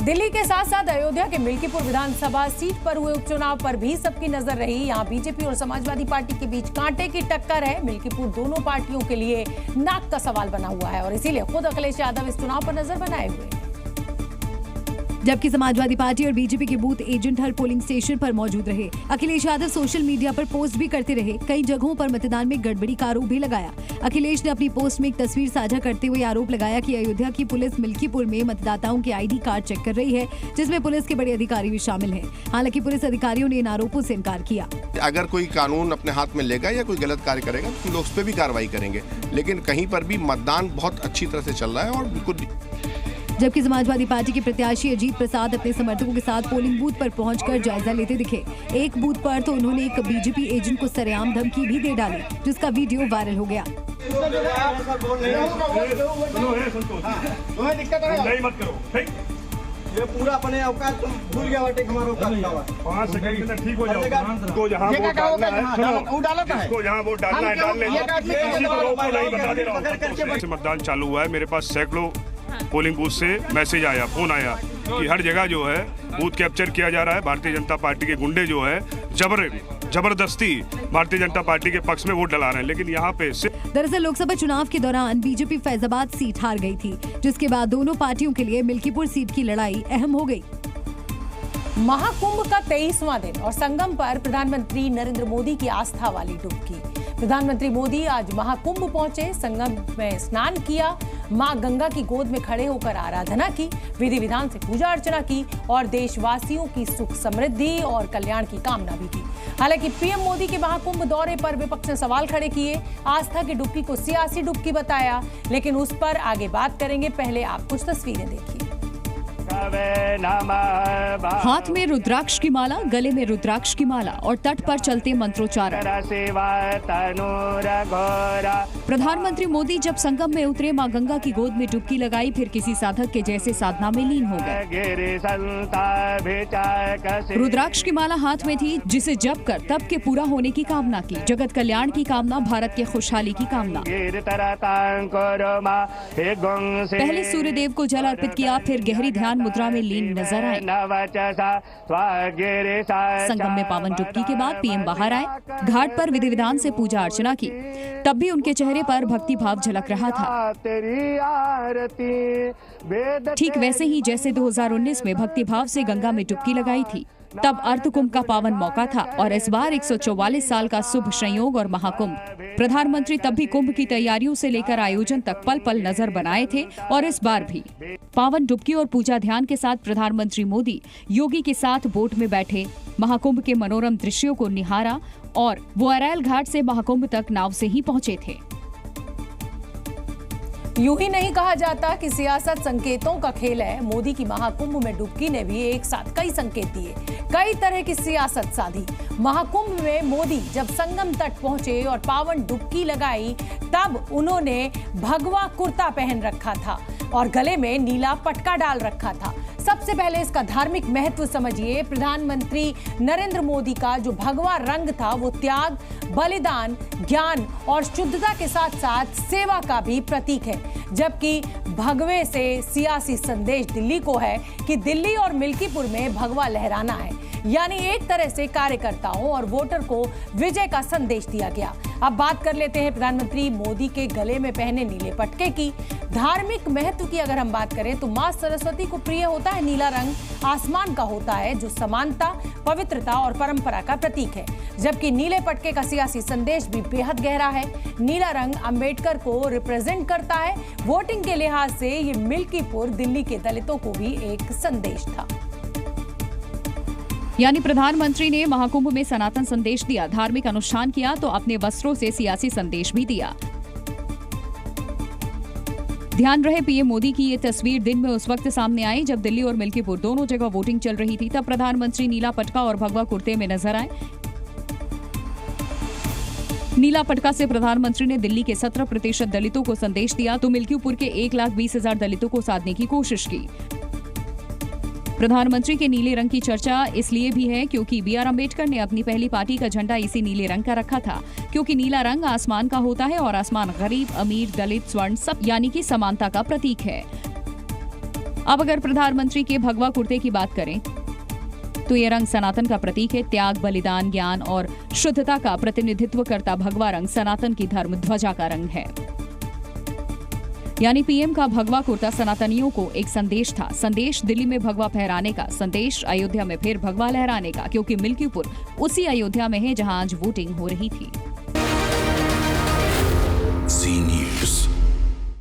दिल्ली के साथ साथ अयोध्या के मिल्कीपुर विधानसभा सीट पर हुए उपचुनाव पर भी सबकी नजर रही। यहां बीजेपी और समाजवादी पार्टी के बीच कांटे की टक्कर है। मिल्कीपुर दोनों पार्टियों के लिए नाक का सवाल बना हुआ है और इसीलिए खुद अखिलेश यादव इस चुनाव पर नजर बनाए हुए हैं। जबकि समाजवादी पार्टी और बीजेपी के बूथ एजेंट हर पोलिंग स्टेशन पर मौजूद रहे। अखिलेश यादव सोशल मीडिया पर पोस्ट भी करते रहे। कई जगहों पर मतदान में गड़बड़ी का आरोप भी लगाया। अखिलेश ने अपनी पोस्ट में एक तस्वीर साझा करते हुए आरोप लगाया कि अयोध्या की पुलिस मिल्कीपुर में मतदाताओं के आईडी कार्ड चेक कर रही है, जिसमें पुलिस के बड़े अधिकारी भी शामिल हैं। हालांकि पुलिस अधिकारियों ने इन आरोपों से इनकार किया। अगर कोई कानून अपने हाथ में लेगा या कोई गलत कार्य करेगा तो लोग उस पर भी कार्रवाई करेंगे, लेकिन कहीं पर भी मतदान बहुत अच्छी तरह से चल रहा है और बिल्कुल। जबकि समाजवादी पार्टी के प्रत्याशी अजीत प्रसाद अपने समर्थकों के साथ पोलिंग बूथ पर पहुंचकर जायजा लेते दिखे। एक बूथ पर तो उन्होंने एक बीजेपी एजेंट को सरेआम धमकी भी दे डाली, जिसका वीडियो वायरल हो गया। ये पूरा अपने औकात भूल गया बाटे, हमारा औकात 5 सेकंड के अंदर ठीक हो जाओ। को जहां वोट डालना है, इसको जहां वोट डालना है डाल लेंगे, किसी को रोको नहीं, बता दे रहा हूं। मतदान चालू हुआ है, मेरे पास सैकड़ों पोलिंग बूथ से मैसेज आया, फोन आया कि हर जगह जो है बूथ कैप्चर किया जा रहा है। भारतीय जनता पार्टी के गुंडे जो है जबरदस्ती भारतीय जनता पार्टी के पक्ष में वोट डला रहे हैं, लेकिन यहाँ पे दरअसल लोकसभा चुनाव के दौरान बीजेपी फैजाबाद सीट हार गई थी, जिसके बाद दोनों पार्टियों के लिए मिल्कीपुर सीट की लड़ाई अहम हो गई। महाकुंभ का 23वां दिन और संगम पर प्रधानमंत्री नरेंद्र मोदी की आस्था वाली डुबकी। प्रधानमंत्री मोदी आज महाकुंभ पहुंचे, संगम में स्नान किया, मां गंगा की गोद में खड़े होकर आराधना की, विधि विधान से पूजा अर्चना की और देशवासियों की सुख समृद्धि और कल्याण की कामना भी की। हालांकि पीएम मोदी के महाकुंभ दौरे पर विपक्ष ने सवाल खड़े किए, आस्था की डुबकी को सियासी डुबकी बताया, लेकिन उस पर आगे बात करेंगे। पहले आप कुछ तस्वीरें देखिए। हाथ में रुद्राक्ष की माला, गले में रुद्राक्ष की माला और तट पर चलते मंत्रोच्चारण। प्रधानमंत्री मोदी जब संगम में उतरे, मां गंगा की गोद में डुबकी लगाई, फिर किसी साधक के जैसे साधना में लीन हो गए। रुद्राक्ष की माला हाथ में थी, जिसे जप कर तप के पूरा होने की कामना की, जगत कल्याण की कामना, भारत के खुशहाली की कामना। पहले सूर्य देव को जल अर्पित किया, फिर गहरी ध्यान मुद्रा में लीन नजर आए। संगम में पावन डुबकी के बाद पीएम बाहर आए, घाट पर विधि विधान से पूजा अर्चना की। तब भी उनके चेहरे पर भक्ति भाव झलक रहा था, ठीक वैसे ही जैसे 2019 में भक्ति भाव से गंगा में डुबकी लगाई थी। तब अर्ध कुंभ का पावन मौका था और इस बार 144 साल का शुभ संयोग और महाकुंभ। प्रधानमंत्री तब भी कुंभ की तैयारियों से लेकर आयोजन तक पल पल नजर बनाए थे और इस बार भी पावन डुबकी और पूजा ध्यान के साथ प्रधानमंत्री मोदी योगी के साथ बोट में बैठे, महाकुंभ के मनोरम दृश्यों को निहारा और वो अरैल घाट से महाकुंभ तक नाव से ही पहुंचे थे। यूं ही नहीं कहा जाता कि सियासत संकेतों का खेल है। मोदी की महाकुंभ में डुबकी ने भी एक साथ कई संकेत दिए, कई तरह की सियासत साधी। महाकुंभ में मोदी जब संगम तट पहुंचे और पावन डुबकी लगाई, तब उन्होंने भगवा कुर्ता पहन रखा था और गले में नीला पटका डाल रखा था। सबसे पहले इसका धार्मिक महत्व समझिए। प्रधानमंत्री नरेंद्र मोदी का जो भगवा रंग था वो त्याग, बलिदान, ज्ञान और शुद्धता के साथ साथ सेवा का भी प्रतीक है, जबकि भगवे से सियासी संदेश दिल्ली को है कि दिल्ली और मिल्कीपुर में भगवा लहराना है, यानी एक तरह से कार्यकर्ताओं और वोटर को विजय का संदेश दिया गया। अब बात कर लेते हैं प्रधानमंत्री मोदी के गले में पहने नीले पटके की। धार्मिक महत्व की अगर हम बात करें तो मां सरस्वती को प्रिय होता है नीला रंग, आसमान का होता है जो समानता, पवित्रता और परंपरा का प्रतीक है, जबकि नीले पटके का सियासी संदेश भी बेहद गहरा है। नीला रंग अंबेडकर को रिप्रेजेंट करता है। वोटिंग के लिहाज से ये मिल्कीपुर दिल्ली के दलितों को भी एक संदेश था। यानी प्रधानमंत्री ने महाकुंभ में सनातन संदेश दिया, धार्मिक अनुष्ठान किया तो अपने वस्त्रों से सियासी संदेश भी दिया। ध्यान रहे पीएम मोदी की ये तस्वीर दिन में उस वक्त सामने आई जब दिल्ली और मिल्कीपुर दोनों जगह वोटिंग चल रही थी। तब प्रधानमंत्री नीला पटका और भगवा कुर्ते में नजर आए। नीला पटका से प्रधानमंत्री ने दिल्ली के 17% दलितों को संदेश दिया तो मिल्कीपुर के 1,20,000 दलितों को साधने की कोशिश की। प्रधानमंत्री के नीले रंग की चर्चा इसलिए भी है क्योंकि बी आर अम्बेडकर ने अपनी पहली पार्टी का झंडा इसी नीले रंग का रखा था, क्योंकि नीला रंग आसमान का होता है और आसमान गरीब, अमीर, दलित, स्वर्ण सब यानी कि समानता का प्रतीक है। अब अगर प्रधानमंत्री के भगवा कुर्ते की बात करें तो ये रंग सनातन का प्रतीक है। त्याग, बलिदान, ज्ञान और शुद्धता का प्रतिनिधित्व करता भगवा रंग सनातन की धर्म ध्वजा का रंग है। यानी पीएम का भगवा कुर्ता सनातनियों को एक संदेश था। संदेश दिल्ली में भगवा फहराने का, संदेश अयोध्या में फिर भगवा लहराने का, क्योंकि मिल्कीपुर उसी अयोध्या में है जहां आज वोटिंग हो रही थी।